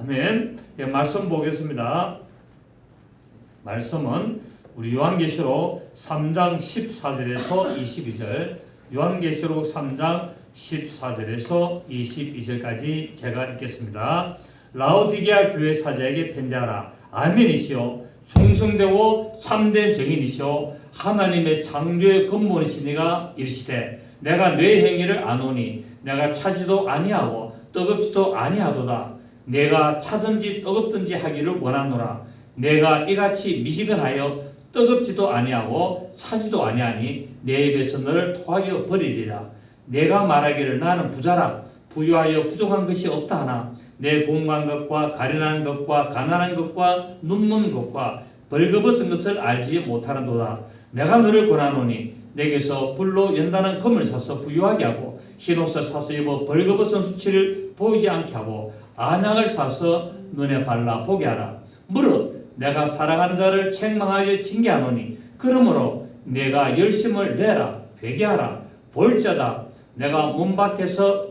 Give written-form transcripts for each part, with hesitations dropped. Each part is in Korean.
아멘. 예, 말씀 보겠습니다. 말씀은 우리 요한계시록 3장 14절에서 22절, 요한계시록 3장 14절에서 22절까지 제가 읽겠습니다. 라오디게아 교회 사자에게 편지하라. 아멘이시오. 충성되고 참된 증인이시오. 하나님의 창조의 근본이시니가 이르시되 내가 네 행위를 아노니 내가 차지도 아니하고 뜨겁지도 아니하도다. 내가 차든지 뜨겁든지 하기를 원하노라. 내가 이같이 미지근하여 뜨겁지도 아니하고 차지도 아니하니 내 입에서 너를 토하여 버리리라. 내가 말하기를 나는 부자라. 부유하여 부족한 것이 없다 하나 내 공부한 것과 가련한 것과 가난한 것과 눈먼 것과 벌거벗은 것을 알지 못하는도다. 내가 너를 권하노니 내게서 불로 연단한 금을 사서 부유하게 하고 흰옷을 사서 입어 벌거벗은 수치를 보이지 않게 하고 안약을 사서 눈에 발라 보게 하라. 무릇 내가 사랑하는 자를 책망하여 징계하노니 그러므로 내가 열심을 내라. 회개하라. 볼자다. 내가 문 밖에서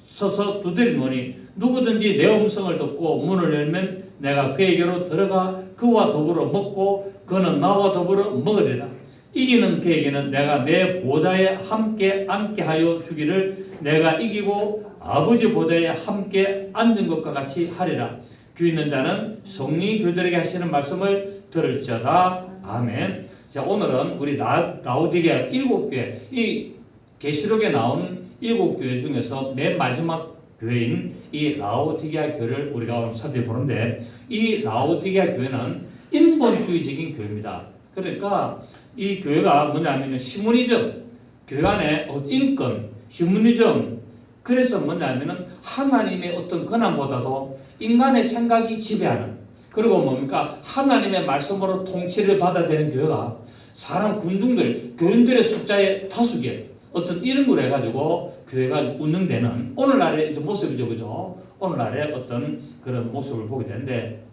서서 두드리노니 누구든지 내 음성을 듣고 문을 열면 내가 그에게로 들어가 그와 더불어 먹고 그는 나와 더불어 먹으리라. 이기는 그에게는 내가 내 보좌에 함께 앉게 하여 주기를 내가 이기고 아버지 보좌에 함께 앉은 것과 같이 하리라. 귀 있는 자는 성령이 교들에게 하시는 말씀을 들을지어다. 아멘. 자, 오늘은 우리 라오디게아 7교회, 이 계시록에 나온 7교회 중에서 맨 마지막 교회인 이 라오디게아 교회를 우리가 오늘 살펴보는데, 이 라오디게아 교회는 인본주의적인 교회입니다. 그러니까 이 교회가 뭐냐면 시모니즘, 교회 안에 인권, 휴머니즘, 그래서 뭐냐면은 하나님의 어떤 권한보다도 인간의 생각이 지배하는, 그리고 뭡니까? 하나님의 말씀으로 통치를 받아야 되는 교회가 사람 군중들, 교인들의 숫자의 다수개, 어떤 이런 걸 해가지고 교회가 운영되는 오늘날의 모습이죠, 그죠? 오늘날의 어떤 그런 모습을 보게 되는데,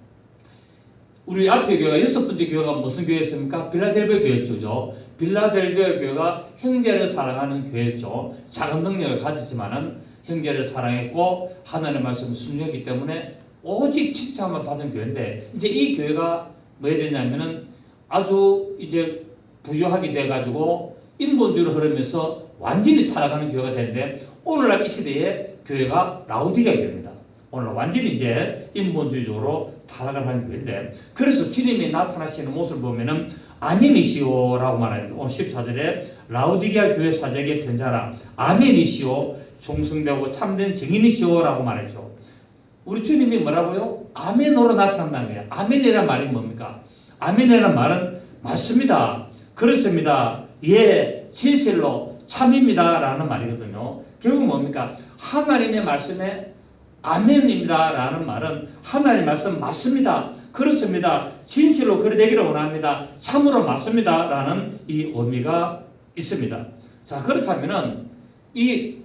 우리 앞에 교회가 6번째 교회가 무슨 교회였습니까? 빌라델비아 교회였죠. 빌라델비아 교회가 형제를 사랑하는 교회였죠. 작은 능력을 가지지만은 형제를 사랑했고 하나님의 말씀을 순종했기 때문에 오직 칭찬만 받은 교회인데, 이제 이 교회가 뭐 해야 되냐면은 아주 이제 부유하게 돼가지고 인본주의로 흐르면서 완전히 타락하는 교회가 되는데, 오늘날 이 시대의 교회가 라오디게아 교회입니다. 오늘 완전히 이제 인본주의적으로 타락을 하는 교회인데, 그래서 주님이 나타나시는 모습을 보면은 아멘이시오라고 말합니다. 오늘 14절에 라오디게아 교회 사자에게 편지하라. 아멘이시오. 충성되고 참된 증인이시오라고 말했죠. 우리 주님이 뭐라고요? 아멘으로 나타난다는 거예요. 아멘이라는 말이 뭡니까? 아멘이라는 말은 맞습니다. 그렇습니다. 예, 진실로 참입니다 라는 말이거든요. 결국 뭡니까? 하나님의 말씀에 아멘입니다 라는 말은 하나님의 말씀 맞습니다. 그렇습니다. 진실로 그리 되기를 원합니다. 참으로 맞습니다 라는 이 의미가 있습니다. 자, 그렇다면은 이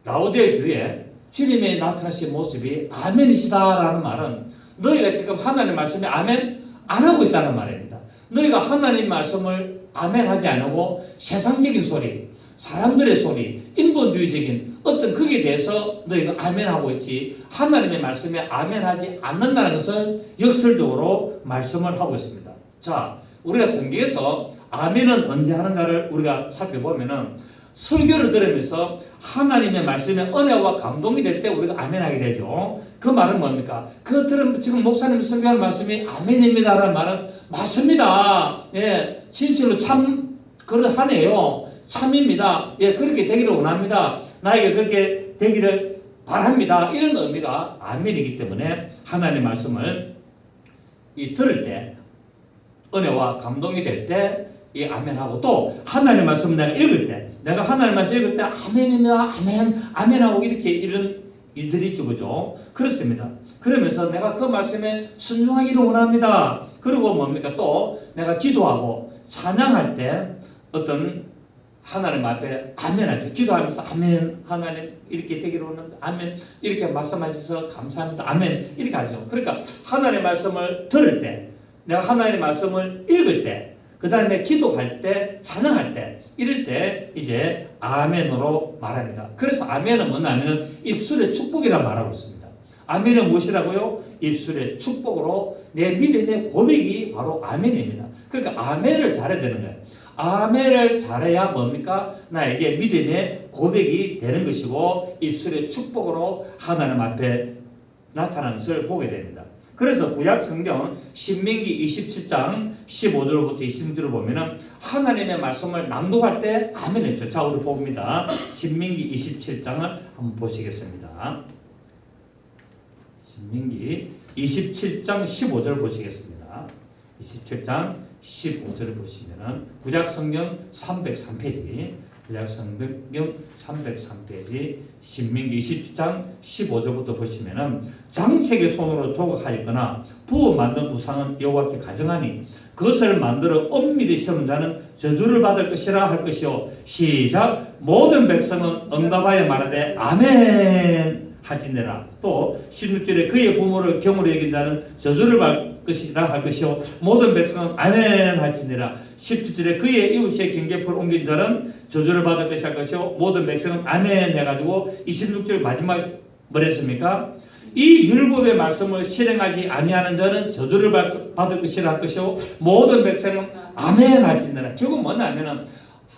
라오디게아 교회에 주님의 나타나신 모습이 아멘이시다라는 말은 너희가 지금 하나님 말씀에 아멘 안 하고 있다는 말입니다. 너희가 하나님 말씀을 아멘하지 않고 세상적인 소리, 사람들의 소리, 인본주의적인 어떤 거기에 대해서 너희가 아멘하고 있지, 하나님의 말씀에 아멘하지 않는다는 것을 역설적으로 말씀을 하고 있습니다. 자, 우리가 성경에서 아멘은 언제 하는가를 우리가 살펴보면은 설교를 들으면서 하나님의 말씀에 은혜와 감동이 될 때 우리가 아멘하게 되죠. 그 말은 뭡니까? 그 들은 지금 목사님 설교하는 말씀이 아멘입니다라는 말은 맞습니다. 예, 진실로 참 그러하네요. 참입니다. 예, 그렇게 되기를 원합니다. 나에게 그렇게 되기를 바랍니다. 이런 의미가 아멘이기 때문에 하나님의 말씀을 들을 때 은혜와 감동이 될 때 이 아멘하고, 또 하나님의 말씀을 내가 읽을 때, 내가 하나님의 말씀 읽을 때 아멘입니다. 아멘, 아멘하고 이렇게 이런 일들이 있죠, 그죠? 그렇습니다. 그러면서 내가 그 말씀에 순종하기를 원합니다. 그리고 뭡니까? 또 내가 기도하고 찬양할 때 어떤 하나님 앞에 아멘하죠. 기도하면서 아멘, 하나님 이렇게 되기를 원합니다. 아멘, 이렇게 말씀하셔서 감사합니다. 아멘, 이렇게 하죠. 그러니까 하나님의 말씀을 들을 때, 내가 하나님의 말씀을 읽을 때, 그 다음에 기도할 때, 찬양할 때, 이럴 때 이제 아멘으로 말합니다. 그래서 아멘은 뭐냐면 입술의 축복이라 말하고 있습니다. 아멘은 무엇이라고요? 입술의 축복으로 내 믿음의 고백이 바로 아멘입니다. 그러니까 아멘을 잘해야 되는 거예요. 아멘을 잘해야 뭡니까? 나에게 믿음의 고백이 되는 것이고 입술의 축복으로 하나님 앞에 나타나는 것을 보게 됩니다. 그래서 구약 성경 신명기 27장 15절부터 26절을 보면은 하나님의 말씀을 낭독할 때 아멘 했죠. 자, 우리 봅니다. 신명기 27장을 한번 보시겠습니다. 신명기 27장 15절 보시겠습니다. 27장 15절을 보시면은 구약 성경 303페이지, 구약 성경 303페이지 신명기 27장 15절부터 보시면은 장색의 손으로 조각하였거나 부어 만든 우상은 여호와께 가정하니 그것을 만들어 엄밀히 세운 자는 저주를 받을 것이라 할 것이요. 시작. 모든 백성은 응답하여 말하되 아멘 하지니라. 또 16절에 그의 부모를 경으로 여긴 자는 저주를 받을 것이라 할 것이요. 모든 백성은 아멘 할지니라. 17절에 그의 이웃의 경계포를 옮긴 자는 저주를 받을 것이 할 것이요. 모든 백성은 아멘 해가지고 26절 마지막 뭐랬습니까? 이 율법의 말씀을 실행하지 아니하는 자는 저주를 받을 것이라 할 것이요. 모든 백성은 아멘 할지니라. 결국 뭐냐면은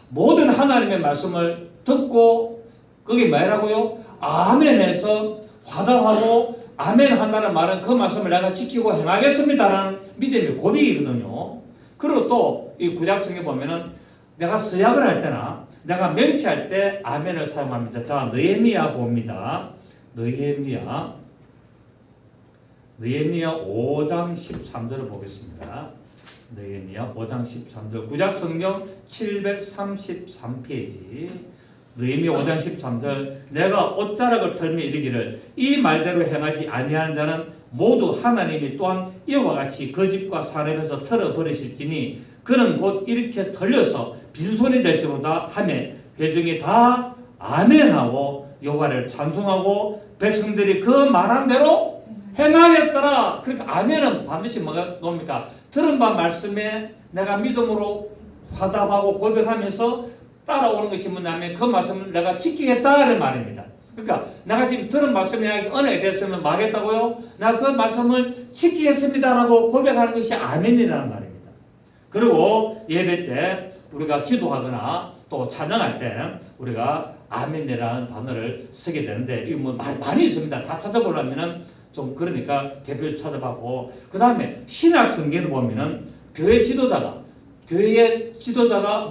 모든 하나님의 말씀을 듣고 그게 뭐라고요? 아멘해서 화답하고 아멘 한다는 말은 그 말씀을 내가 지키고 행하겠습니다라는 믿음의 고백이거든요. 그리고 또 이 구약성에 보면은 내가 서약을 할 때나 내가 명치할 때 아멘을 사용합니다. 자, 느헤미야 봅니다. 느헤미야 5장 13절을 보겠습니다. 느헤미야 5장 13절 구약성경 733페이지 느헤미야 5장 13절 내가 옷자락을 털며 이르기를 이 말대로 행하지 아니하는 자는 모두 하나님이 또한 이와 같이 거짓과 사람에서 털어버리실지니 그는 곧 이렇게 털려서 빈손이 될지로다 하며 회중이 다 아멘하고 여호와를 찬송하고 백성들이 그 말한 대로 행하였더라. 그러니까 아멘은 반드시 뭡니까? 들은 바 말씀에 내가 믿음으로 화답하고 고백하면서 따라오는 것이 뭐냐면 그 말씀을 내가 지키겠다는 말입니다. 그러니까 내가 지금 들은 말씀에 은혜가 됐으면 말겠다고요? 내가 그 말씀을 지키겠습니다라고 고백하는 것이 아멘이라는 말입니다. 그리고 예배 때 우리가 기도하거나 또 찬양할 때 우리가 아멘이라는 단어를 쓰게 되는데 이거 뭐 많이 있습니다. 다 찾아보려면은 좀 그러니까 대표 찾아봤고 그 다음에 신약 성경을 보면은 교회 지도자가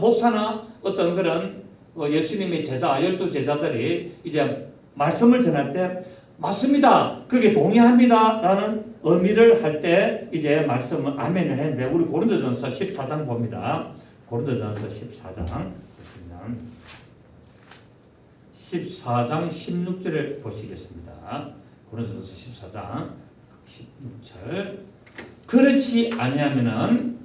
목사나 어떤 그런 예수님의 제자 12제자들이 이제 말씀을 전할 때 맞습니다. 그게 동의합니다. 라는 의미를 할 때 이제 말씀을 아멘을 했는데 우리 고린도전서 14장 봅니다. 고린도전서 14장 보시면 14장 16절을 보시겠습니다. 고린도전서 14장 16절 그렇지 아니하면은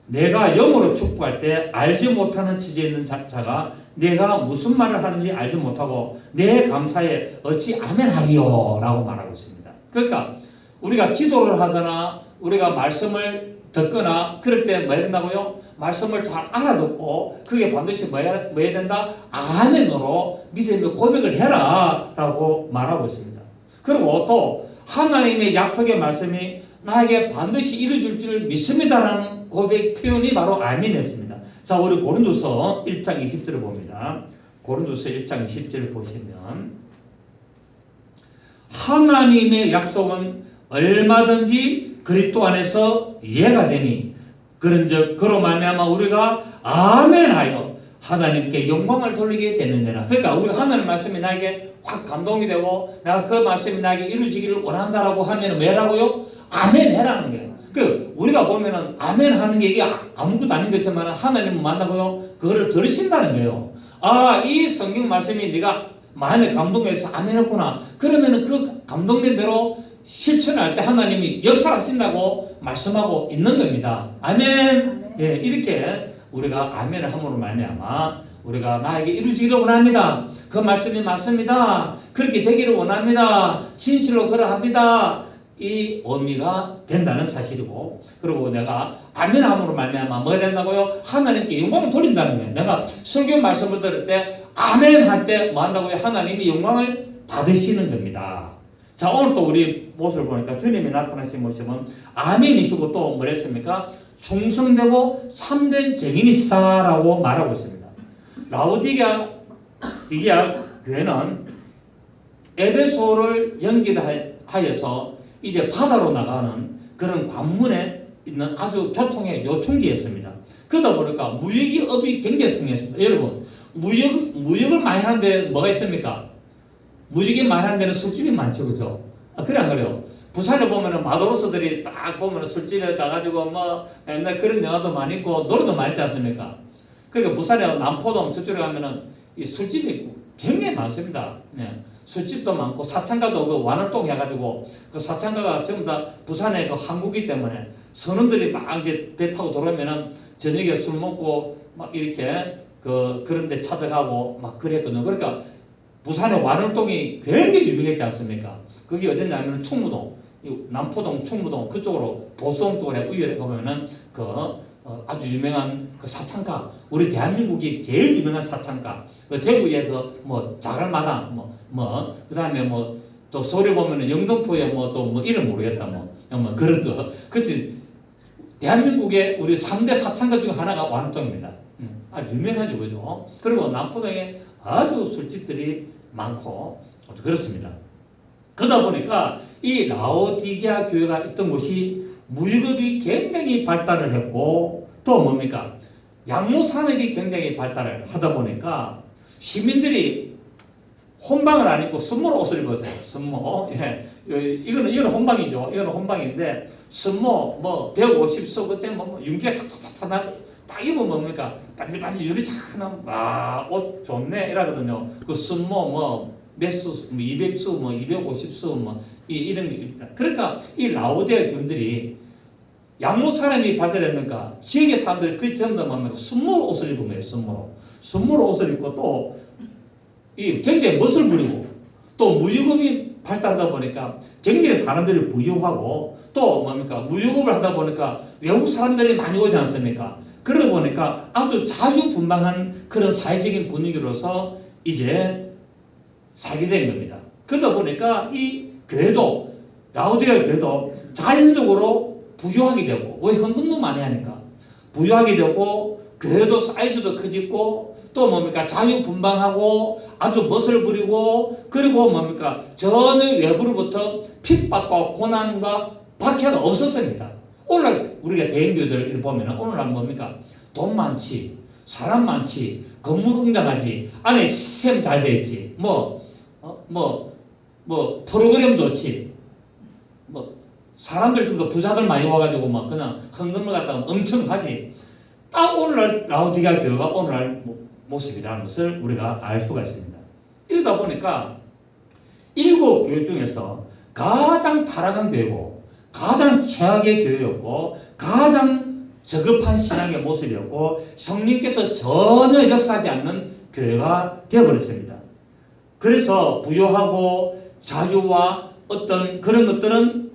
내가 영으로 축복할 때 알지 못하는 지지에 있는 자가 내가 무슨 말을 하는지 알지 못하고 내 감사에 어찌 아멘하리요 라고 말하고 있습니다. 그러니까 우리가 기도를 하거나 우리가 말씀을 듣거나 그럴 때 뭐 해야 된다고요? 말씀을 잘 알아듣고 그게 반드시 뭐 해야 된다? 아멘으로 믿음의 고백을 해라 라고 말하고 있습니다. 그리고 또 하나님의 약속의 말씀이 나에게 반드시 이루어질 줄 믿습니다라는 고백 표현이 바로 아멘이었습니다. 자, 우리 고린도서 1장 20절을 봅니다. 고린도서 1장 20절을 보시면 하나님의 약속은 얼마든지 그리스도 안에서 예가 되니 그런즉 그로 말미암아 우리가 아멘하여 하나님께 영광을 돌리게 되느니라. 그러니까 우리가 하나님 말씀이 나에게 확 감동이 되고 내가 그 말씀이 나에게 이루어지기를 원한다라고 하면 뭐라고요? 아멘 해라는 거예요. 그 우리가 보면은 아멘 하는 게 이게 아무것도 아닌 것처럼 하나님을 만나고요 그거를 들으신다는 거예요. 아, 이 성경 말씀이 네가 마음에 감동해서 아멘 했구나. 그러면은 그 감동된 대로 실천할 때 하나님이 역사하신다고 말씀하고 있는 겁니다. 아멘. 예, 이렇게 우리가 아멘을 함으로 말미암아 우리가 나에게 이루어지기를 원합니다. 그 말씀이 맞습니다. 그렇게 되기를 원합니다. 진실로 그러합니다. 이 의미가 된다는 사실이고 그리고 내가 아멘 함으로 말미암아 뭐가 된다고요? 하나님께 영광을 돌린다는 거예요. 내가 설교 말씀을 들을 때 아멘 할 때 뭐 한다고요? 하나님이 영광을 받으시는 겁니다. 자, 오늘 또 우리 모습을 보니까 주님이 나타나신 모습은 아멘이시고 또 뭐랬습니까? 충성되고 참된 증인이시다라고 말하고 있습니다. 라오디게아 교회는 에베소를 연결하여서 이제 바다로 나가는 그런 관문에 있는 아주 교통의 요충지였습니다. 그러다 보니까 무역업이 굉장히 성행했습니다. 여러분, 무역을 많이 하는데 뭐가 있습니까? 무역이 많이 하는 데는 술집이 많죠, 그죠? 그래 안 그래요? 부산에 보면은 마도로스들이 딱 보면은 술집에 가가지고 뭐 옛날 그런 영화도 많이 있고 노래도 많이 있지 않습니까? 그러니까 부산에 남포동 저쪽에 가면은 이 술집이 굉장히 많습니다. 네. 술집도 많고 사창가도 그 완월동 해가지고 그 사창가가 전부 다 부산의 그 항구기 때문에 선원들이 막 이제 배 타고 돌아오면은 저녁에 술 먹고 막 이렇게 그런데 찾아가고 막 그랬거든요. 그러니까 부산의 완월동이 굉장히 유명했지 않습니까? 그게 어딨냐면 충무동, 남포동, 충무동 그쪽으로 보수동 쪽으로 우회를 가보면은 아주 유명한 그 사창가, 우리 대한민국이 제일 유명한 사창가, 그 대구의 그 뭐 자갈마당, 그다음에 뭐 또 서울에 보면은 영등포에 뭐 또 뭐 이름 모르겠다 뭐 그런 거, 그치? 대한민국의 우리 3대 사창가 중 하나가 완월동입니다. 아주 유명하죠, 그죠? 그리고 남포동에 아주 술집들이 많고 그렇습니다. 그러다 보니까 이 라오디게아 교회가 있던 곳이 무역업이 굉장히 발달을 했고 또 뭡니까? 양모 산업이 굉장히 발달을 하다 보니까 시민들이 혼방을 안 입고 순모 옷을 입었어요. 순모. 예. 이거는 혼방이죠. 이거는 혼방인데 순모 뭐 150소 그때 뭐 윤기가 탁탁탁탁 딱 입으면 뭡니까? 반질반질 유리 착한 옷 좋네 이러거든요. 그 순모 몇 수, 200수, 250수 이런 게 있다. 그러니까 이 라오디게아 교인들이 양모 사람이 발달했으니까 지역의 사람들이 그 전부 다 뭡니까? 순모 옷을 입은 거예요. 순모 옷을 입고 또 이 굉장히 멋을 부리고 또 무역업이 발달하다 보니까 굉장히 사람들이 부유하고 또 뭡니까? 무역업을 하다 보니까 외국 사람들이 많이 오지 않습니까? 그러다 보니까 아주 자유분방한 그런 사회적인 분위기로서 이제 살게 된 겁니다. 그러다 보니까 이 교회도 라오디게아 교회도 자연적으로 부유하게 되고 왜 헌금도 많이 하니까 부유하게 되고 교회도 사이즈도 커지고 또 뭡니까 자유분방하고 아주 멋을 부리고 그리고 뭡니까 전혀 외부로부터 핍박과 고난과 박해가 없었습니다. 오늘날 우리가 대형교회들 보면 오늘날 뭡니까 돈 많지 사람 많지 건물 웅장하지 안에 시스템 잘 돼 있지 프로그램 좋지 사람들 좀 더 부자들 많이 와가지고 그냥 헌금을 갖다가 엄청 하지. 딱 오늘날 라오디게아 교회가 오늘날 모습이라는 것을 우리가 알 수가 있습니다. 이러다 보니까 7교회 중에서 가장 타락한 교회고 가장 최악의 교회였고 가장 저급한 신앙의 모습이었고 성령께서 전혀 역사하지 않는 교회가 되어버렸습니다. 그래서 부유하고 자유와 어떤 그런 것들은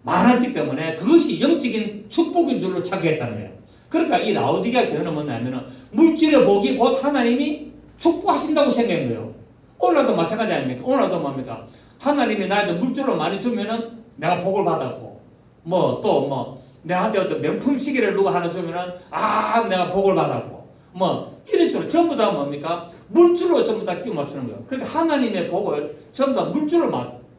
많았기 때문에 그것이 영적인 축복인 줄로 착각했다는 거예요. 그러니까 이 라오디게아 교회는 뭐냐면은 물질의 복이 곧 하나님이 축복하신다고 생각한 거예요. 오늘도 마찬가지 아닙니까? 오늘도 뭡니까? 하나님이 나한테 물질로 많이 주면은 내가 복을 받았고 내한테 어떤 명품 시계를 누가 하나 주면은 내가 복을 받았고 이런 식으로 전부 다 뭡니까? 물질로 전부 다 끼워 맞추는 거예요. 그러니까 하나님의 복을 전부 다 물질로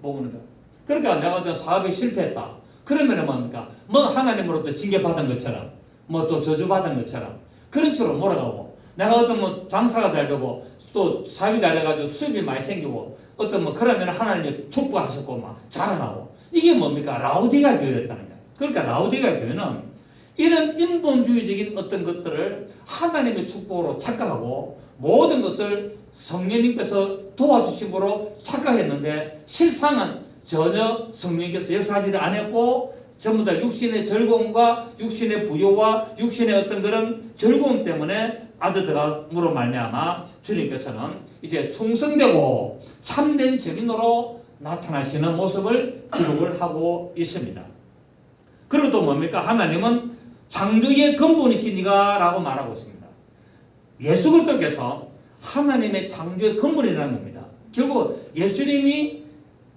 먹는 거예요. 그러니까 내가 어떤 사업에 실패했다. 그러면은 뭡니까? 하나님으로부터 징계받은 것처럼 또 저주받은 것처럼 그런 식으로 몰아가고 내가 어떤 장사가 잘 되고 또 사업이 잘 돼가지고 수입이 많이 생기고 어떤 그러면 하나님이 축복하셨고 자랑하고 이게 뭡니까? 라오디게아 교회였다는 거예요. 그러니까 라오디게아 교회는 이런 인본주의적인 어떤 것들을 하나님의 축복으로 착각하고 모든 것을 성령님께서 도와주심으로 착각했는데 실상은 전혀 성령께서 역사하지를 않았고 전부 다 육신의 즐거움과 육신의 부요와 육신의 어떤 그런 즐거움 때문에 아들들함으로 말미암아 주님께서는 이제 충성되고 참된 증인으로 나타나시는 모습을 기록을 하고 있습니다. 그리고 또 뭡니까? 하나님은 창조의 근본이시니가 라고 말하고 있습니다. 예수 그리스도께서 하나님의 창조의 근본이라는 겁니다. 결국 예수님이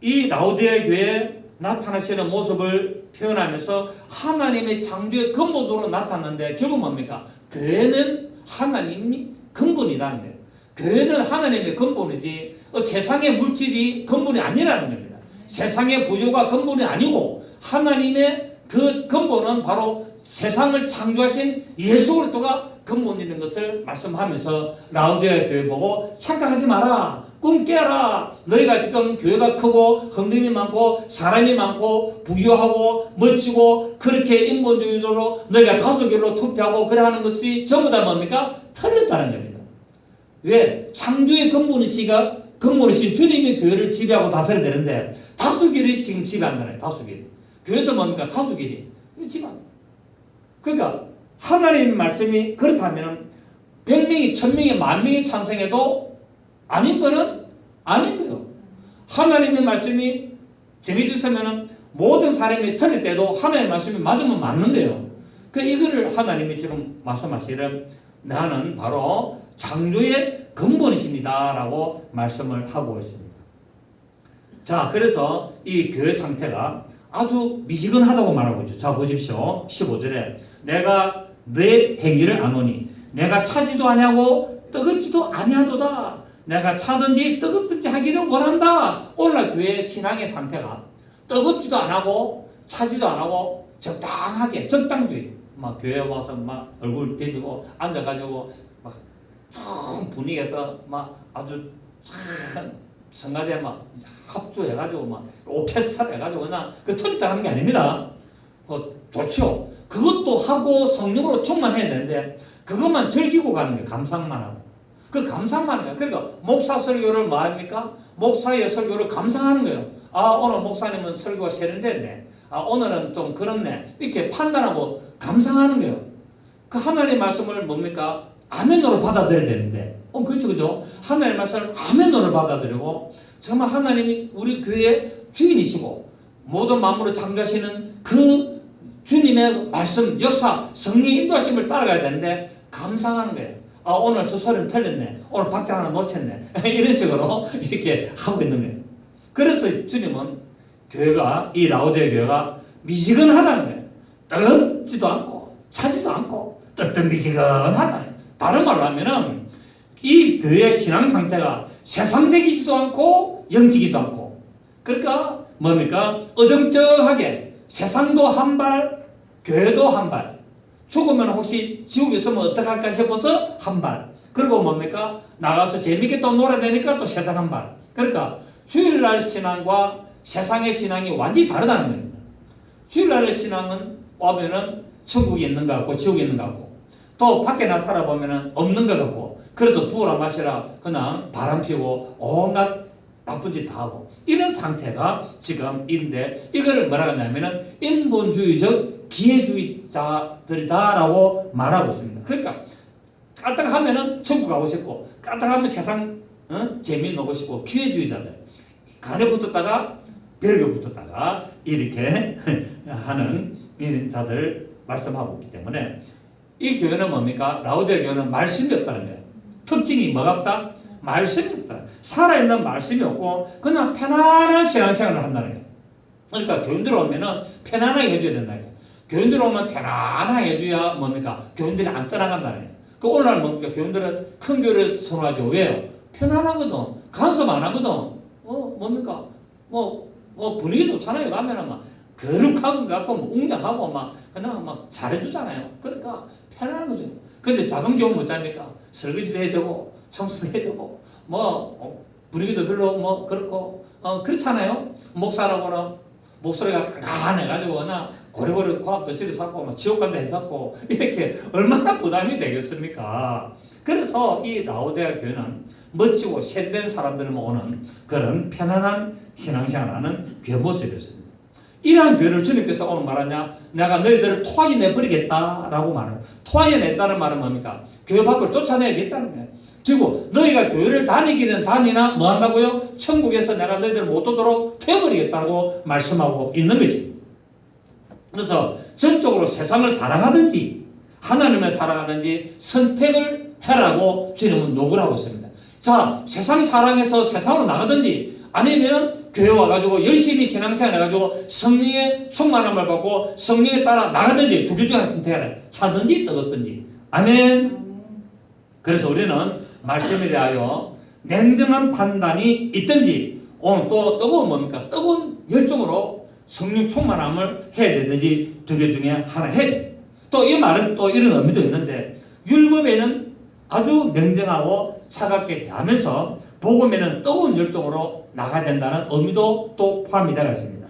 이 라우디아 교회에 나타나시는 모습을 표현하면서 하나님의 창조의 근본으로 나타났는데 결국 뭡니까? 교회는 하나님이 근본이라는데, 교회는 하나님의 근본이지 세상의 물질이 근본이 아니라는 겁니다. 세상의 부조가 근본이 아니고 하나님의 그 근본은 바로 세상을 창조하신 예수 그리스도가 근본인 것을 말씀하면서 라우디아 교회 보고 착각하지 마라, 꿈 깨라. 너희가 지금 교회가 크고 흥림이 많고 사람이 많고 부유하고 멋지고 그렇게 인본주의로 너희가 다수결로 투표하고 그래 하는 것이 전부 다 뭡니까? 틀렸다는 겁니다. 왜? 창조의 근본이신 주님이 교회를 지배하고 다스려야 되는데 다수결이 지금 지배한다네. 다수결이. 교회에서 뭡니까? 다수결이 지배한다. 그러니까 하나님의 말씀이 그렇다면 100명이 1000명이 10,000명이 찬성해도 아닌 거는 아닌 거예요. 하나님의 말씀이 정해졌으면 모든 사람이 틀릴 때도 하나님의 말씀이 맞으면 맞는 거예요. 이거를 하나님이 지금 말씀하시는 나는 바로 창조의 근본이십니다 라고 말씀을 하고 있습니다. 자, 그래서 이 교회 상태가 아주 미지근하다고 말하고 있죠. 자, 보십시오. 15절에 내가 내 행위를 아노니 내가 차지도 아니하고 뜨겁지도 아니하도다. 내가 차든지 뜨겁든지 하기를 원한다. 오늘날 교회의 신앙의 상태가 뜨겁지도 안하고 차지도 안하고 적당하게 적당주의. 막 교회 와서 막 얼굴 비비고 앉아가지고 막 좀 분위기에서 막 아주 참 성가대 막 합주해가지고 막 오케스트라 해가지고 그냥 그 틀리다 하는 게 아닙니다. 좋죠. 그것도 하고 성령으로 충만해야 되는데 그것만 즐기고 가는 게 감상만 하고 그 감상만 해요. 그러니까 목사 설교를 뭐 합니까? 목사의 설교를 감상하는 거예요. 아, 오늘 목사님은 설교가 세련됐네. 아, 오늘은 좀 그렇네. 이렇게 판단하고 감상하는 거예요. 그 하나님의 말씀을 뭡니까? 아멘으로 받아들여야 되는데 그렇죠, 그죠? 하나님의 말씀을 아멘으로 받아들이고 정말 하나님이 우리 교회의 주인이시고 모든 만물을 창조하시는 그 주님의 말씀, 역사, 성령 인도하심을 따라가야 되는데 감상하는 거예요. 아, 오늘 저 소리는 틀렸네. 오늘 박자 하나 놓쳤네. 이런 식으로 이렇게 하고 있는 거예요. 그래서 주님은 교회가, 이 라우디아 교회가 미지근하다는 거예요. 뜨겁지도 않고 차지도 않고 뜨뜻미지근하다. 다른 말로 하면은 이 교회의 신앙 상태가 세상적이지도 않고 영적이지도 않고, 그러니까 뭡니까? 어정쩡하게 세상도 한 발, 교회도 한 발. 죽으면 혹시 지옥에 있으면 어떡할까 싶어서 한 발. 그리고 뭡니까? 나가서 재밌게 또 놀아야 되니까 또 세상 한 발. 그러니까 주일날 신앙과 세상의 신앙이 완전히 다르다는 겁니다. 주일날 신앙은 오면은 천국이 있는 것 같고 지옥이 있는 것 같고 또 밖에 나 살아보면은 없는 것 같고 그래서 부어라 마시라 그냥 바람 피우고 온갖 나쁜 짓 다 하고 이런 상태가 지금 있는데 이거를 뭐라고 하냐면은 인본주의적 기회주의자들이다라고 말하고 있습니다. 그러니까 까딱하면은 천국 가고 싶고 까딱하면 세상 재미있는 고 싶고 기회주의자들 간에 붙었다가 벽에 붙었다가 이렇게 하는 이런 자들 말씀하고 있기 때문에 이 교회는 뭡니까? 라우디아 교회는 말씀이 없다는 거예요. 특징이 뭐가 없다? 말씀이 없다. 살아있는 말씀이 없고 그냥 편안한 신앙생활을 한다는 거예요. 그러니까 교인들 오면은 편안하게 해줘야 된다는 거예요. 교인들 오면 편안하게 해줘야 뭡니까? 교인들이 안 떠나간다는 거예요. 그 오늘날 뭡니까? 교인들은 큰 교회를 선호하죠. 왜요? 편안하거든. 간섭 안 하거든. 뭡니까? 분위기 좋잖아요. 가면은 막 거룩한 것 같고 웅장하고 막 그냥 막 잘해주잖아요. 그러니까 편안한 거죠. 근데 작은 교회는 뭐합니까? 설거지도 해야 되고 청소도 해야 되고 분위기도 별로 그렇고 그렇잖아요. 목사라고는 목소리가 가관해가지고 그냥 고리고리 고압도 집에 샀고 막 지옥 간다 했었고 이렇게 얼마나 부담이 되겠습니까? 그래서 이 라우디아 교회는 멋지고 셋된 사람들만 오는 그런 편안한 신앙생활하는 교회 모습이었습니다. 이러한 교회를 주님께서 오늘 말하냐? 내가 너희들을 토하게 내버리겠다라고 말해요. 토하게 낸다는 말은 뭡니까? 교회 밖으로 쫓아내야겠다는 거예요. 그리고 너희가 교회를 다니기는 다니나 뭐 한다고요? 천국에서 내가 너희들을 못 오도록 태워버리겠다고 말씀하고 있는 거지. 그래서 전적으로 세상을 사랑하든지 하나님을 사랑하든지 선택을 해라고 주님은 요구를 하고 있습니다. 자, 세상 사랑해서 세상으로 나가든지 아니면 교회 와가지고 열심히 신앙생활 해가지고 성령의 충만함을 받고 성령에 따라 나가든지 두 개 중 하나 선택하라. 차든지 뜨겁든지. 아멘. 그래서 우리는 말씀에 대하여 냉정한 판단이 있든지 오늘 또 뜨거운 뭡니까? 뜨거운 열정으로 성령 충만함을 해야 되든지 두 개 중에 하나 해야 돼. 또 이 말은 또 이런 의미도 있는데 율법에는 아주 냉정하고 차갑게 대하면서 복음에는 뜨거운 열정으로 나가야 된다는 의미도 또 포함이 되어 있습니다.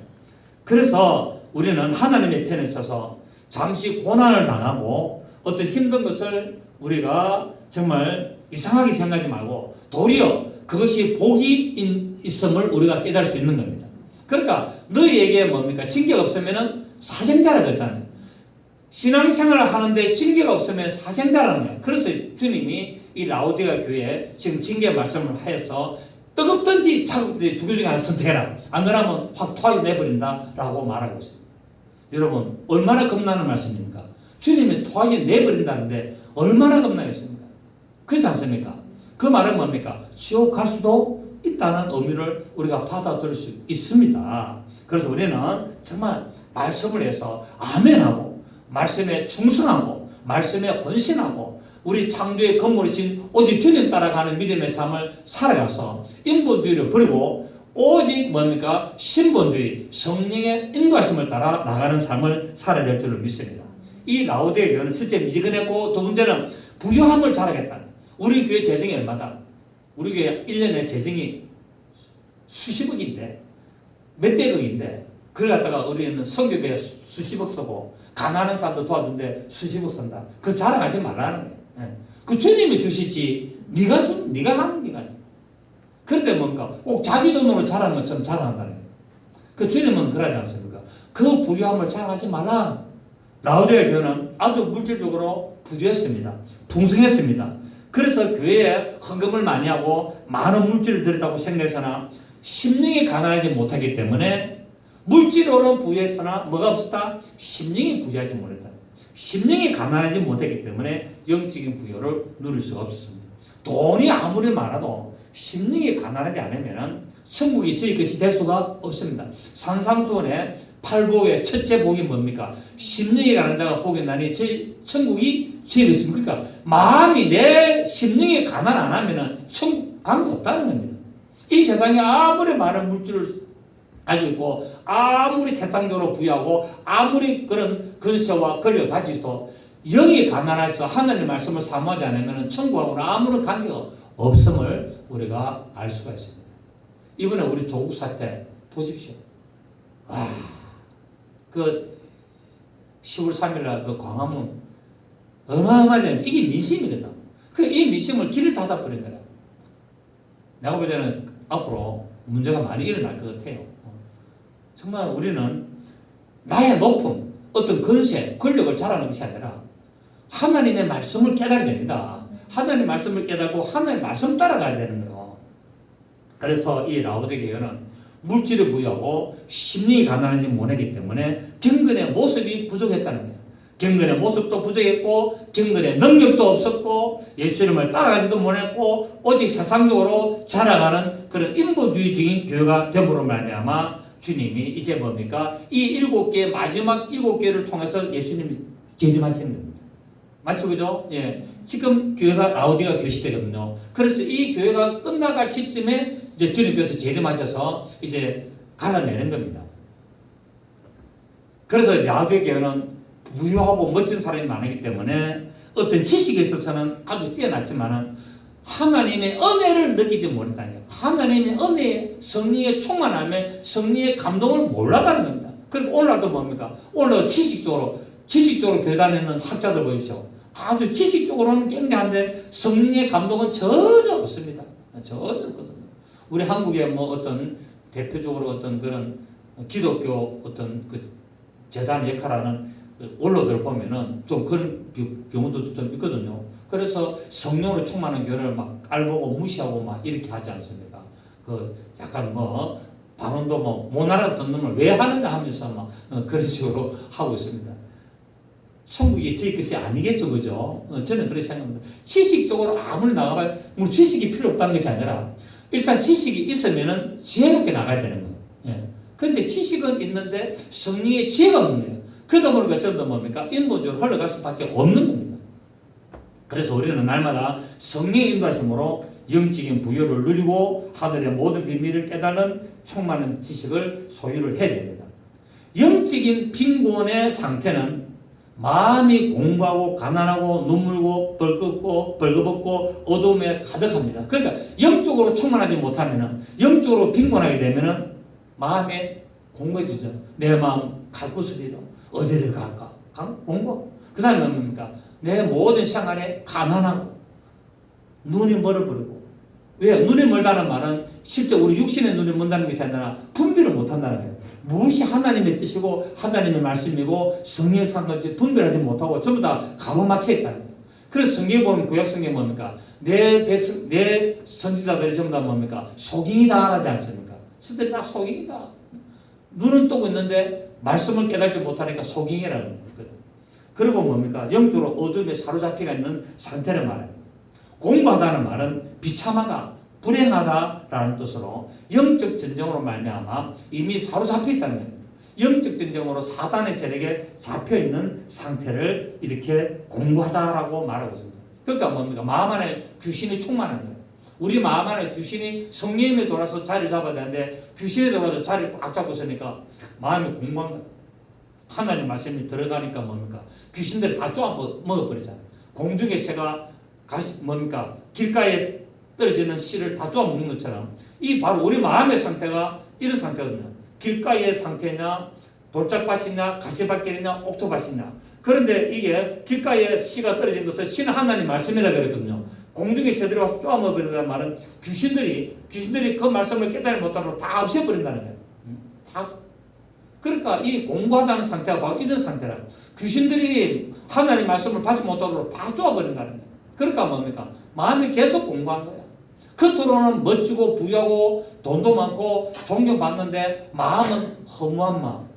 그래서 우리는 하나님의 편에 서서 잠시 고난을 당하고 어떤 힘든 것을 우리가 정말 이상하게 생각하지 말고 도리어 그것이 복이 있음을 우리가 깨달을 수 있는 겁니다. 그러니까 너희에게 뭡니까? 징계가 없으면 사생자라고 했잖아요. 신앙생활을 하는데 징계가 없으면 사생자라는 거예요. 그래서 주님이 이 라오디가 교회에 지금 징계 말씀을 하여서 뜨겁든지 차갑든지 두 개 중에 하나 선택해라. 안 그러면 확 토하게 내버린다 라고 말하고 있습니다. 여러분 얼마나 겁나는 말씀입니까? 주님이 토하게 내버린다는데 얼마나 겁나겠습니까? 그렇지 않습니까? 그 말은 뭡니까? 지옥 갈 수도 있다는 의미를 우리가 받아들일 수 있습니다. 그래서 우리는 정말 말씀을 해서 아멘하고 말씀에 충성하고 말씀에 헌신하고 우리 창조의 건물이신 오직 주님 따라가는 믿음의 삶을 살아가서 인본주의를 버리고 오직 뭡니까? 신본주의 성령의 인도하심을 따라 나가는 삶을 살아야 될 줄을 믿습니다. 이 라오디게 교회는 실제 미지근했고 두 번째는 부유함을 자랑했다. 우리 교회 재정이 얼마다? 우리 교회 1년에 재정이 수십억인데 몇 대억인데 그걸 갖다가 우리는 성교비에 수십억 쓰고 가난한 사람도 도와준데 수십억 쓴다. 그거 자랑하지 말라는 거예요. 예. 그 주님이 주시지 네가 하는 게 아니야. 그런데 뭔가 꼭 자기 돈으로 자랑하는 것처럼 자랑한다는 거예요. 그 주님은 그러지 않습니까? 그 부유함을 자랑하지 말라. 라오디게 교회는 아주 물질적으로 부유했습니다. 풍성했습니다. 그래서 교회에 헌금을 많이 하고 많은 물질을 드렸다고 생각해서나 심령이 가난하지 못하기 때문에 물질로는 부유했으나 뭐가 없었다? 심령이 부유하지 못했다. 심령이 가난하지 못했기 때문에 영적인 부유를 누릴 수가 없었습니다. 돈이 아무리 많아도 심령이 가난하지 않으면 천국이 저희 것이 될 수가 없습니다. 산상수훈의 팔복의 첫째 복이 뭡니까? 심령이 가난한 자가 복이 나니 저희 천국이 저희 것입니다. 그러니까 마음이 내 심령이 가난 안 하면 천국 관계 없다는 겁니다. 이 세상에 아무리 많은 물질을 가지고 있고 아무리 세상적으로 부유하고 아무리 그런 근세와 권력을 가지고 영이 가난해서 하나님의 말씀을 사모하지 않으면 천국하고는 아무런 관계가 없음을 우리가 알 수가 있습니다. 이번에 우리 조국 사태 보십시오. 그 10월 3일날 그 광화문 어마어마하잖아요. 이게 민심이거든. 이 민심을 길을 닫아버린 거야. 내가 볼 때는 앞으로 문제가 많이 일어날 것 같아요. 정말 우리는 나의 높음, 어떤 권세, 권력을 자랑하는 것이 아니라 하나님의 말씀을 깨달아야 됩니다. 하나님의 말씀을 깨달고 하나님의 말씀 따라가야 되는 거예요. 그래서 이 라오디게 교회는 물질을 부여하고 심령이 가난하지 못하기 때문에 경건의 모습이 부족했다는 거예요. 경건의 모습도 부족했고 경건의 능력도 없었고 예수님을 따라가지도 못했고 오직 세상적으로 자라가는 그런 인본주의적인 교회가 되므로 말미암아 주님이 이제 뭡니까? 이 7개 마지막 7개를 통해서 예수님이 재림하시는 겁니다. 맞죠? 그죠? 예. 지금 교회가 라오디가 교회 시대거든요. 그래서 이 교회가 끝나갈 시점에 이제 주님께서 재림하셔서 이제 갈라내는 겁니다. 그래서 라오디게 교회는 부유하고 멋진 사람이 많기 때문에 어떤 지식에 있어서는 아주 뛰어났지만은 하나님의 은혜를 느끼지 못했다는 거예요. 하나님의 은혜에 성령의 충만함에 성령의 감동을 몰랐다는 겁니다. 그리고 오늘도 뭡니까? 오늘 지식적으로 교회 다니는 학자들 보십시오. 아주 지식적으로는 굉장한데 성령의 감동은 전혀 없습니다. 전혀 없거든요. 우리 한국의 뭐 어떤 대표적으로 어떤 그런 기독교 어떤 그 재단 역할하는 원로들 보면은 좀 그런 경우도 좀 있거든요. 그래서 성령으로 충만한 교회를 막 깔보고 무시하고 막 이렇게 하지 않습니까? 그 약간 뭐 반론도 뭐 못 알아듣는 놈을 왜 하는가 하면서 막 그런 식으로 하고 있습니다. 천국이 저희 것이 아니겠죠, 그죠? 저는 그렇게 생각합니다. 지식적으로 아무리 나가봐야 뭐 지식이 필요 없다는 것이 아니라 일단 지식이 있으면은 지혜롭게 나가야 되는 거예요. 근데 지식은 있는데 성령의 지혜가 없는 거예요. 그러다 보니까 전부 뭡니까? 인본주의로 흘러갈 수밖에 없는 겁니다. 그래서 우리는 날마다 성령의 인도하심으로 영적인 부여를 누리고 하늘의 모든 비밀을 깨닫는 충만한 지식을 소유를 해야 됩니다. 영적인 빈곤의 상태는 마음이 공고하고 가난하고 눈물고 벌거벗고 어둠에 가득합니다. 그러니까 영적으로 충만하지 못하면 영적으로 빈곤하게 되면 마음에 공고해지죠. 내 마음 갈 곳을 잃어. 어디를 갈까? 공고. 그 다음에 뭡니까? 내 모든 생활에 가난하고 눈이 멀어버리고. 왜? 눈이 멀다는 말은 실제 우리 육신의 눈이 먼다는 것이 아니라 분별을 못한다는 거예요. 무엇이 하나님의 뜻이고 하나님의 말씀이고 성령의 상관없이 분별하지 못하고 전부 다 가로막혀 있다는 거예요. 그래서 성경에 보면 구약 성경에 뭡니까? 내 선지자들이 전부 다 뭡니까? 속인이다 하지 않습니까? 저들이 다 속인이다. 눈은 뜨고 있는데 말씀을 깨닫지 못하니까 속인이라는 거거든. 그리고 뭡니까? 영적으로 어둠에 사로잡히가 있는 상태를 말해요. 공부하다는 말은 비참하다, 불행하다라는 뜻으로 영적 전쟁으로 말미암아 이미 사로잡혀 있다는 겁니다. 영적 전쟁으로 사단의 세력에 잡혀 있는 상태를 이렇게 공부하다라고 말하고 있습니다. 그러니까 뭡니까? 마음 안에 귀신이 충만한 거예요. 우리 마음 안에 귀신이 성령님에 돌아서 자리를 잡아야 되는데 귀신에 돌아서 자리를 꽉 잡고 있으니까 마음이 공부한 거예요. 하나님 말씀이 들어가니까 뭡니까? 귀신들이 다 쪼아 먹어버리잖아요. 공중의 새가 뭡니까? 길가에 떨어지는 씨를 다 쪼아 먹는 것처럼 이 바로 우리 마음의 상태가 이런 상태거든요. 길가의 상태냐, 돌짝밭이냐, 가시밭길이냐, 옥토밭이냐. 그런데 이게 길가에 씨가 떨어진 것은 씨는 하나님 말씀이라고 그랬거든요. 공중의 새들이 와서 쪼아 먹어버린다는 말은 귀신들이 그 말씀을 깨달지 못하고 다 없애버린다는 거예요. 다. 그러니까 이 공부하다는 상태가 바로 이런 상태라. 귀신들이 하나님 말씀을 받지 못하도록 다 쪼아버린다는 거예요. 그러니까 뭡니까? 마음이 계속 공부한 거야. 겉으로는 멋지고 부유하고 돈도 많고 존경받는데 마음은 허무한 마음.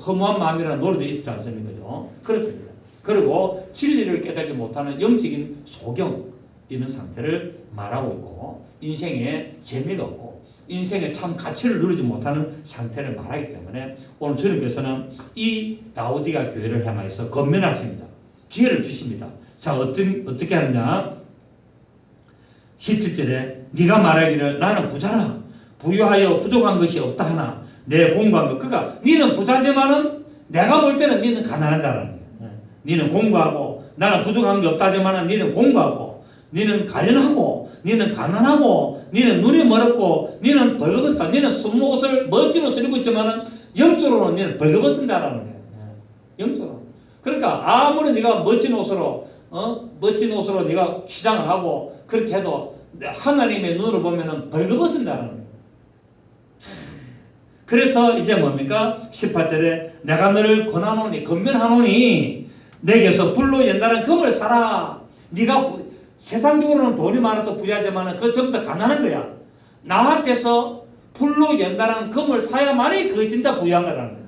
허무한 마음이라는 노래도 있지 않습니까? 그렇습니다. 그리고 진리를 깨닫지 못하는 영적인 소경 이런 상태를 말하고 있고 인생에 재미가 없고 인생에 참 가치를 누리지 못하는 상태를 말하기 때문에 오늘 주님께서는 이 라오디가 교회를 향하여서 건면하십니다. 기회를 주십니다. 자, 어떻게 하느냐? 17절에 네가 말하기를 나는 부자라 부유하여 부족한 것이 없다 하나 내 공부한 것 그가 너는 부자지만은 내가 볼 때는 너는 가난한 자라는 거야. 너는 공부하고 나는 부족한 게 없다지만은 너는 공부하고 너는 가련하고 너는 가난하고 너는 눈이 멀었고 너는 벌거벗었다. 너는 순옷을 멋진 옷을 입고 있지만은 영적으로는 너는 벌거벗은 자라는 거야. 영적으로. 그러니까 아무리 네가 멋진 옷으로 네가 취장을 하고 그렇게 해도 하나님의 눈으로 보면은 벌거벗은 자라는 거예요. 그래서 이제 뭡니까? 18절에 내가 너를 권하노니 건면하노니 내게서 불로 연단한 금을 사라. 네가 세상적으로는 돈이 많아서 부유하지만 그 전부 다 가난한 거야. 나한테서 불로 연단한 금을 사야만이 그게 진짜 부유한 거라는 거야.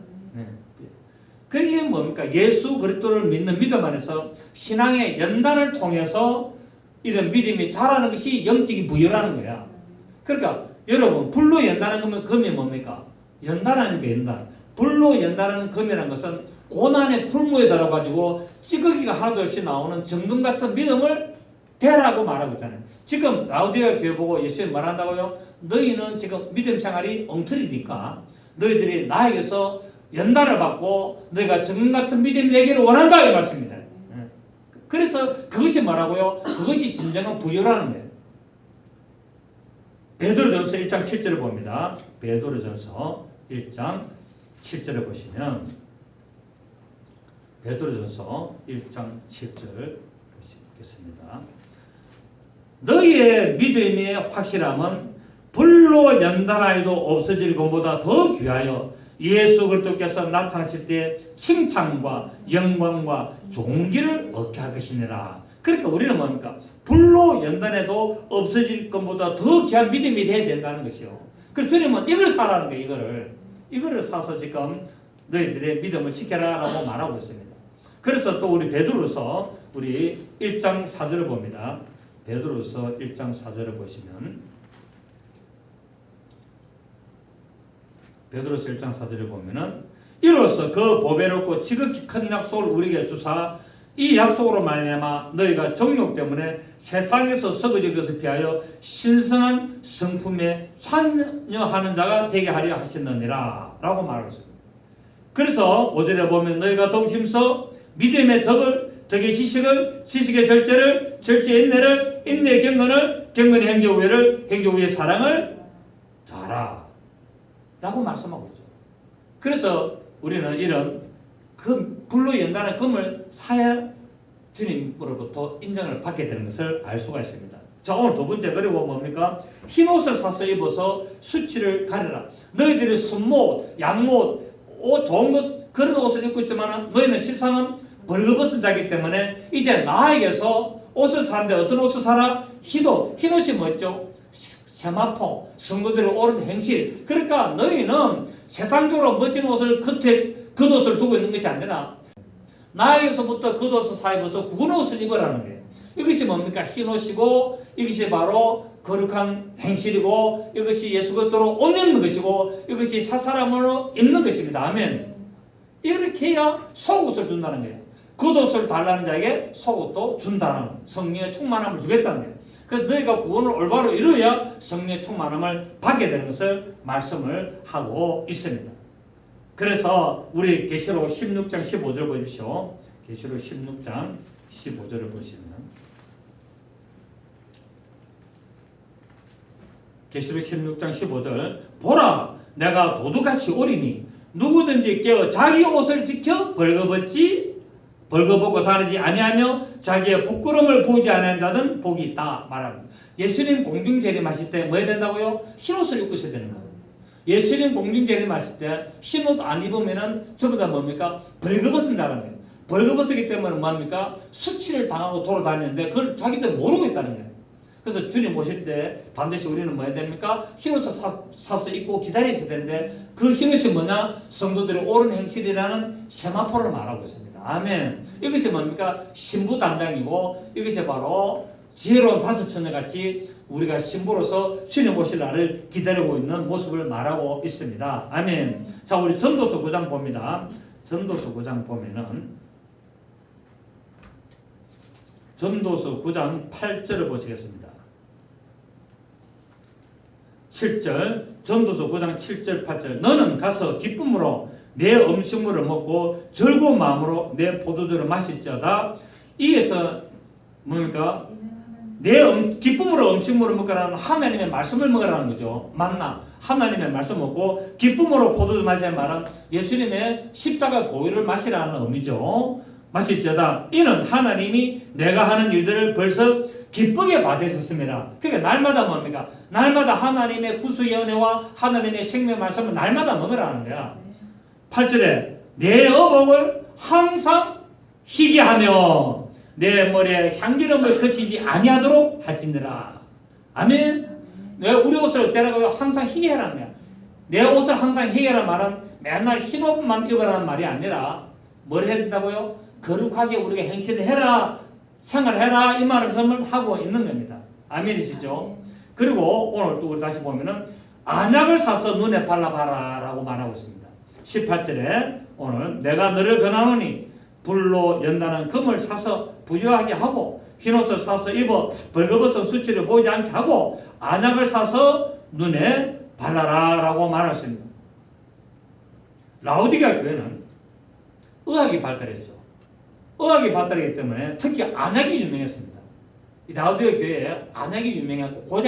그게 뭡니까? 예수 그리스도를 믿는 믿음 안에서 신앙의 연단을 통해서 이런 믿음이 자라는 것이 영적인 부여라는 거야. 그러니까 여러분 불로 연단하는 금이 뭡니까? 연단하는 게 연단. 불로 연단하는 금이라는 것은 고난의 풀무에 들어가지고 찌꺼기가 하나도 없이 나오는 정금 같은 믿음을 되라고 말하고 있잖아요. 지금 라오디가 교회 보고 예수님이 말한다고요? 너희는 지금 믿음 생활이 엉터리니까 너희들이 나에게서 연단을 받고 너희가 정금 같은 믿음이 되기를 원한다 이 말씀입니다. 그래서 그것이 뭐라고요? 그것이 진정한 부여라는 거예요. 베드로전서 1장 7절을 봅니다. 베드로전서 1장 7절을 보시면 베드로전서 1장 7절 보시겠습니다. 너희의 믿음의 확실함은 불로 연단하여도 없어질 것보다 더 귀하여 예수 그리스도께서 나타나실 때 칭찬과 영광과 존귀를 얻게 할 것이니라. 그러니까 우리는 뭡니까? 불로 연단해도 없어질 것보다 더 귀한 믿음이 돼야 된다는 것이요. 그래서 주님은 이걸 사라는 거예요. 이거를 사서 지금 너희들의 믿음을 지켜라 라고 말하고 있습니다. 그래서 또 우리 베드로서 우리 1장 4절을 봅니다. 베드로서 1장 4절을 보시면 베드로서 1장 4절에 보면은 이로써 그 보배롭고 지극히 큰 약속을 우리에게 주사 이 약속으로 말미암아 너희가 정욕 때문에 세상에서 썩어질 것을 피하여 신성한 성품에 참여하는 자가 되게 하려 하셨느니라 라고 말하고 있습니다. 그래서 5절에 보면 너희가 더욱 힘써 믿음의 덕의 지식을, 지식의 절제를, 절제의 인내를, 인내의 경건을, 경건의 행정우애를, 행정우애의 사랑을 잘하라 라고 말씀하고 있죠. 그래서 우리는 이런 불로 연단한 금을 사야 주님으로부터 인정을 받게 되는 것을 알 수가 있습니다. 자, 오늘 두 번째, 그리고 뭡니까? 흰 옷을 사서 입어서 수치를 가려라. 너희들이 순못, 양못, 옷 좋은 것 그런 옷을 입고 있지만 너희는 실상은 벌거벗은 자이기 때문에 이제 나에게서 옷을 사는데 어떤 옷을 사라? 흰옷. 흰옷이 뭐였죠? 세마포, 성도들의 옳은 행실. 그러니까 너희는 세상적으로 멋진 옷을 겉옷을 두고 있는 것이 아니라 나에게서부터 겉옷을 사 입어서 군옷을 입으라는 거예요. 이것이 뭡니까? 흰옷이고 이것이 바로 거룩한 행실이고 이것이 예수 그리스도로 옷 입는 것이고 이것이 사사람으로 입는 것입니다. 아멘. 이렇게 해야 속옷을 준다는 거예요. 겉옷을 달라는 자에게 속옷도 준다는 성령의 충만함을 주겠다는 거예요. 그래서 너희가 구원을 올바로 이루어야 성령의 충만함을 받게 되는 것을 말씀을 하고 있습니다. 그래서 우리 계시록 16장 15절 보십시오. 계시록 16장 15절을 보시면 계시록 16장 15절 보라 내가 도둑같이 오리니 누구든지 깨어 자기 옷을 지켜 벌거벗고 다니지 아니하며 자기의 부끄러움을 보이지 않는 자는 복이 있다 말합니다. 예수님 공중 재림하실 때 뭐 해야 된다고요? 흰옷을 입고 있어야 되는 거예요. 예수님 공중 재림하실 때 흰옷 안 입으면은 전부 다 뭡니까? 벌거벗은 자라는 거예요. 벌거벗기 때문에 뭐합니까? 수치를 당하고 돌아다니는데 그걸 자기들 모르고 있다는 거예요. 그래서 주님 오실 때 반드시 우리는 뭐 해야 됩니까? 흰옷을 사서 입고 기다려 있어야 되는데 그 흰옷이 뭐냐? 성도들의 옳은 행실이라는 세마포를 말하고 있습니다. 아멘. 이것이 뭡니까? 신부 담당이고 이것이 바로 지혜로운 다섯 처녀같이 우리가 신부로서 주님 오실 날을 기다리고 있는 모습을 말하고 있습니다. 아멘. 자, 우리 전도서 9장 봅니다. 전도서 9장 보면은 전도서 9장 8절을 보시겠습니다. 7절 전도서 9장 7절 8절 너는 가서 기쁨으로 내 음식물을 먹고 즐거운 마음으로 내 포도주를 마실지어다. 이에서 뭡니까? 기쁨으로 음식물을 먹으라는 하나님의 말씀을 먹으라는 거죠. 맞나? 하나님의 말씀 먹고 기쁨으로 포도주 마시는 말은 예수님의 십자가 고유를 마시라는 의미죠. 마실지어다. 이는 하나님이 내가 하는 일들을 벌써 기쁘게 봐주셨습니다. 그러니까 날마다 뭡니까? 날마다 하나님의 구수의 은혜와 하나님의 생명 말씀을 날마다 먹으라는 거야. 8절에 내 어복을 항상 희게 하며 내 머리에 향기름을 그치지 아니하도록 할지니라. 아멘. 내 우리 옷을 어쩌라고요? 항상 희게 해라는 거야. 내 옷을 항상 희게 하라는 말은 맨날 흰 옷만 입으라는 말이 아니라 뭘 해야 된다고요? 거룩하게 우리가 행실을 해라, 생활해라 이 말씀을 하고 있는 겁니다. 아멘이시죠? 그리고 오늘 또 우리 다시 보면은 안약을 사서 눈에 발라봐라 라고 말하고 있습니다. 18절에 오늘 내가 너를 권하노니 불로 연단한 금을 사서 부유하게 하고 흰옷을 사서 입어 벌거벗은 수치를 보이지 않게 하고 안약을 사서 눈에 발라라 라고 말했습니다. 라오디게아 교회는 의학이 발달했죠. 의학이 발달했기 때문에 특히 안약이 유명했습니다. 이 라오디게아 교회에 안약이 유명했고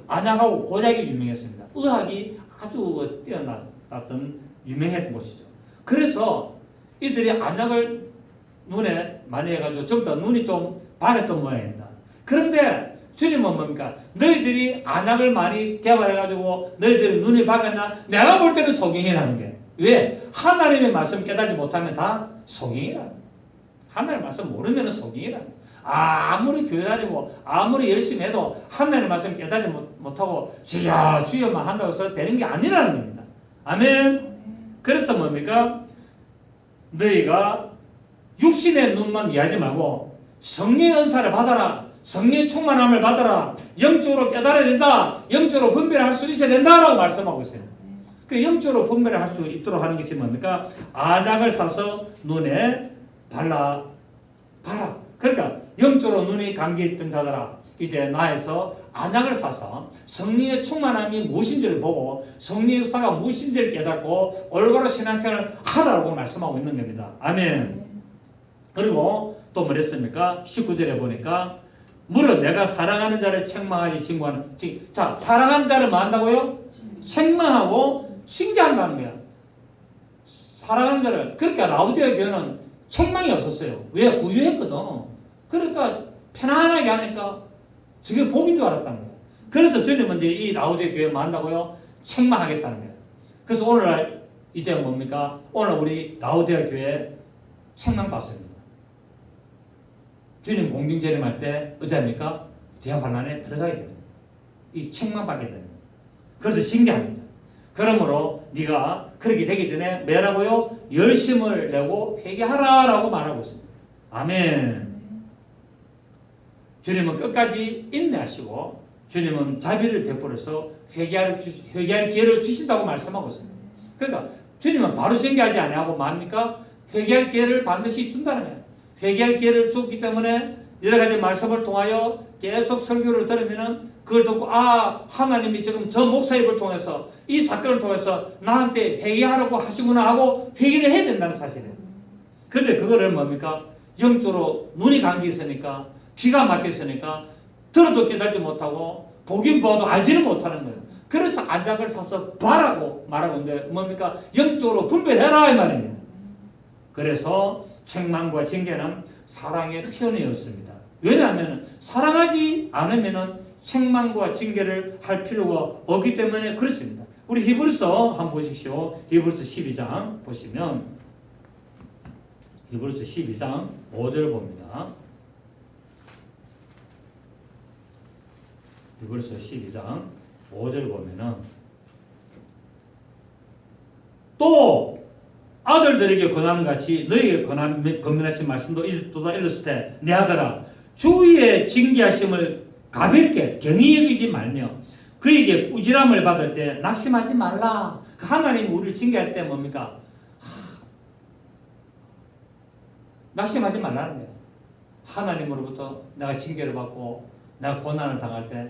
안약하고 고작이 유명했습니다. 의학이 아주 뛰어났던 유명했던 곳이죠. 그래서 이들이 안약을 눈에 많이 해가지고 전부 다 눈이 좀 바랬던 모양입니다. 그런데 주님은 뭡니까? 너희들이 안약을 많이 개발해가지고 너희들이 눈이 밝았나? 내가 볼 때는 속임이라는 게. 왜? 하나님의 말씀 깨달지 못하면 다 속임이라는 거예요. 하나님의 말씀 모르면 속임이라는 거예요. 아무리 교회 다니고 아무리 열심히 해도 하나님의 말씀 깨달지 못하고 주여 주여만 한다고 해서 되는 게 아니라는 겁니다. 아멘. 그래서 뭡니까? 너희가 육신의 눈만 이해하지 말고 성령의 은사를 받아라. 성령의 충만함을 받아라. 영적으로 깨달아야 된다. 영적으로 분별할 수 있어야 된다라고 말씀하고 있어요. 그 영적으로 분별을 할 수 있도록 하는 것이 뭡니까? 안약을 사서 눈에 발라 봐라. 그러니까 영적으로 눈이 감겨 있던 자들아, 이제 나에서 안약을 사서 성령의 충만함이 무엇인지를 보고 성령의 역사가 무엇인지를 깨닫고 올바른 신앙생활을 하라고 말씀하고 있는 겁니다. 아멘. 그리고 또 뭐랬습니까? 19절에 보니까 무릇 내가 사랑하는 자를 책망하지 징구하는. 자, 사랑하는 자를 뭐 한다고요? 책망하고 징계한다는 거야. 사랑하는 자를. 그러니까 라우디아 교회는 책망이 없었어요. 왜? 구유했거든. 그러니까 편안하게 하니까 저게 복인 줄 알았다는 거예요. 그래서 주님은 이제 이 라우디아 교회를 뭐 한다고요? 책망하겠다는 거예요. 그래서 오늘날 이제 뭡니까? 오늘 우리 라우디아 교회 책망받습니다. 주님 공중재림할 때 어찌합니까? 대화반란에 들어가야 됩니다. 이 책망받게 됩니다. 그래서 신기합니다. 그러므로 네가 그렇게 되기 전에 뭐라고요? 열심을 내고 회개하라라고 말하고 있습니다. 아멘. 주님은 끝까지 인내하시고 주님은 자비를 베풀어서 회개할 기회를 주신다고 말씀하고 있습니다. 그러니까 주님은 바로 징계하지 아니하고 뭡니까? 회개할 기회를 반드시 준다는 거예요. 회개할 기회를 줬기 때문에 여러 가지 말씀을 통하여 계속 설교를 들으면은 그걸 듣고 하나님이 지금 저 목사님을 통해서 이 사건을 통해서 나한테 회개하라고 하시구나 하고 회개를 해야 된다는 사실이에요. 그런데 그거를 뭡니까? 영적으로 눈이 감겨 있으니까 귀가 막혀 있으니까 들어도 깨달지 못하고 보긴 봐도 알지는 못하는 거예요. 그래서 안장을 사서 봐라고 말하고 있는데 뭡니까? 영적으로 분별해라 이 말입니다. 그래서 책망과 징계는 사랑의 표현이었습니다. 왜냐하면 사랑하지 않으면 책망과 징계를 할 필요가 없기 때문에 그렇습니다. 우리 히브리서 한번 보십시오. 히브리서 12장 보시면 히브리서 12장 5절 봅니다. 히브리서 12장 5절 보면은 또 아들들에게 권하는 같이 너희에게 권면하신 말씀도 이제도다 일렀을 때 내 아들아 주의 징계하심을 가볍게 경히 여기지 말며 그에게 꾸지람을 받을 때 낙심하지 말라. 하나님이 우리를 징계할 때 뭡니까? 낙심하지 말라는 거예요. 하나님으로부터 내가 징계를 받고 내가 고난을 당할 때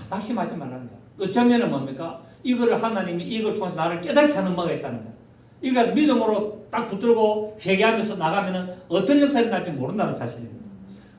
낙심하지 말라는 거예요. 어쩌면은 뭡니까? 이거를 하나님이 이걸 통해서 나를 깨닫게 하는 뭐가 있다는 거예요. 이거 믿음으로 딱 붙들고 회개하면서 나가면은 어떤 역사가 날지 모른다는 사실입니다.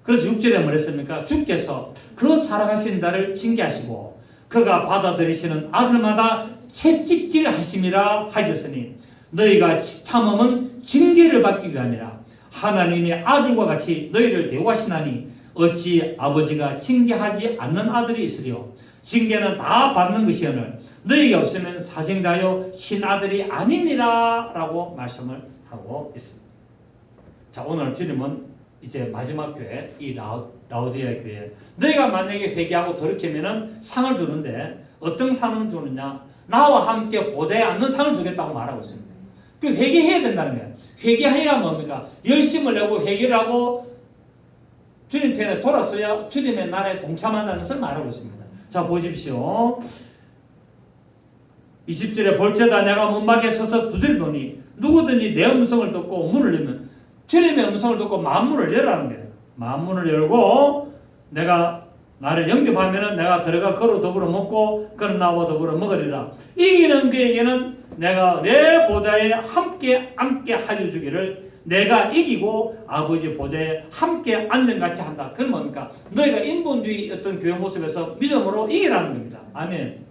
그래서 6절에 뭐랬습니까? 주께서 그 살아가신 자를 징계하시고 그가 받아들이시는 아들마다 채찍질 하심이라 하셨으니 너희가 참음은 징계를 받기 위함이라. 하나님이 아들과 같이 너희를 대우하시나니 어찌 아버지가 징계하지 않는 아들이 있으리요. 징계는 다 받는 것이오늘 너희가 없으면 사생자요 신아들이 아니니라 라고 말씀을 하고 있습니다. 자, 오늘 주님은 이제 마지막 교회 이 라우디아 교회 너희가 만약에 회개하고 돌이키면 상을 주는데 어떤 상을 주느냐? 나와 함께 보좌에 앉는 상을 주겠다고 말하고 있습니다. 그 회개해야 된다는 거예요. 회개해야 뭡니까? 열심을 내고 회개를 하고 주님 편에 돌았어야 주님의 나라에 동참한다는 것을 말하고 있습니다. 자, 보십시오. 20절에 볼지어다 내가 문밖에 서서 두드리노니 누구든지 내 음성을 듣고 문을 열면 주님의 음성을 듣고 만문을 열라는 거예요. 만문을 열고 내가 나를 영접하면은 내가 들어가 걸어 더불어 먹고 그는 나와 더불어 먹으리라. 이기는 그에게는 내가 내 보좌에 함께 앉게 하여 주기를 내가 이기고 아버지 보좌에 함께 앉은같이 한다. 그건 뭡니까? 너희가 인본주의 어떤 교회 모습에서 믿음으로 이기라는 겁니다. 아멘.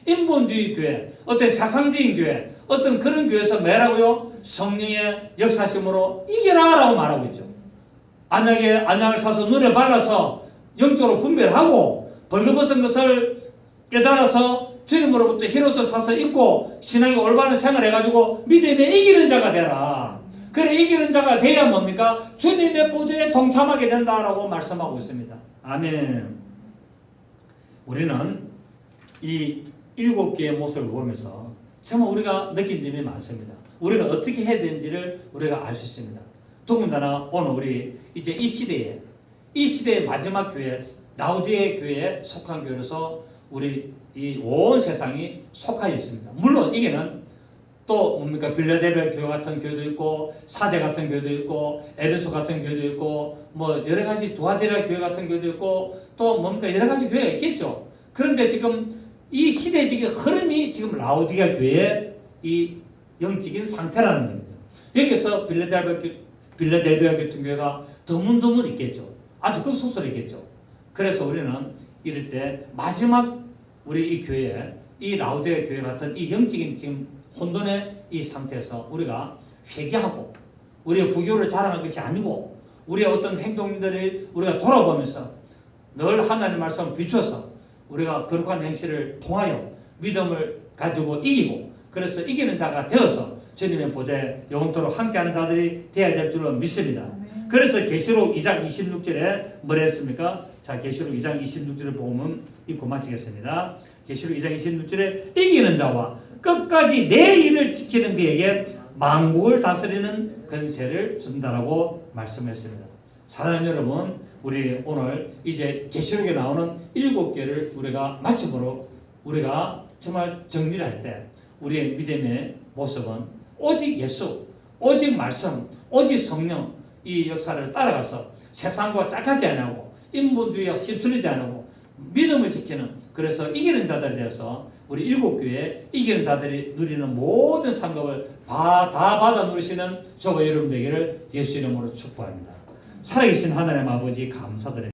인본주의 교회, 어떤 사상적인 교회, 어떤 그런 교회에서 뭐라고요? 성령의 역사심으로 이겨라라고 말하고 있죠. 안약을 사서 눈에 발라서 영적으로 분별하고 벌거벗은 것을 깨달아서 주님으로부터 힐옷을 사서 입고 신앙의 올바른 생활을 해가지고 믿음에 이기는 자가 되라. 그래 이기는 자가 돼야 뭡니까? 주님의 보좌에 동참하게 된다라고 말씀하고 있습니다. 아멘. 우리는 이 7개의 모습을 보면서 정말 우리가 느낀 점이 많습니다. 우리가 어떻게 해야 되는지를 우리가 알 수 있습니다. 더군다나 오늘 우리 이제 이 시대의 마지막 교회 라우디아 교회에 속한 교회로서 우리 이 온 세상이 속하여 있습니다. 물론 이게는 또 뭡니까 빌라델비아 교회 같은 교회도 있고 사대 같은 교회도 있고 에베소 같은 교회도 있고 뭐 여러 가지 두아디라 교회 같은 교회도 있고 또 뭡니까 여러 가지 교회가 있겠죠. 그런데 지금 이 시대적인 흐름이 지금 라오디게아 교회의 이 영적인 상태라는 겁니다. 여기서 빌라델비아 같은 교회가 드문드문 있겠죠. 아주 극소수있겠죠. 그래서 우리는 이럴 때 마지막 우리 이 교회, 이 라오디게아 교회 같은 이 영적인 지금 혼돈의 이 상태에서 우리가 회개하고 우리의 부교를 자랑할 것이 아니고 우리의 어떤 행동들을 우리가 돌아보면서 늘 하나님의 말씀을 비추어서 우리가 거룩한 행실을 통하여 믿음을 가지고 이기고 그래서 이기는 자가 되어서 주님의 보좌에 영원토록 함께하는 자들이 되어야 될 줄로 믿습니다. 그래서 계시록 2장 26절에 뭐라 했습니까? 자, 계시록 2장 26절을 보면 읽고 마치겠습니다. 계시록 2장 26절에 이기는 자와 끝까지 내 일을 지키는 그에게 만국을 다스리는 권세를 준다라고 말씀했습니다. 사랑하는 여러분, 우리 오늘 이제 계시록에 나오는 7개를 우리가 마침으로 우리가 정말 정리를 할 때 우리의 믿음의 모습은 오직 예수, 오직 말씀, 오직 성령 이 역사를 따라가서 세상과 짝하지 않고 인본주의에 휩쓸리지 않고 믿음을 지키는 그래서 이기는 자들에 대해서 우리 7교회 이기는 자들이 누리는 모든 상급을 다 받아 누리시는 저와 여러분 되기를 예수 이름으로 축복합니다. 살아계신 하나님 아버지 감사드립니다.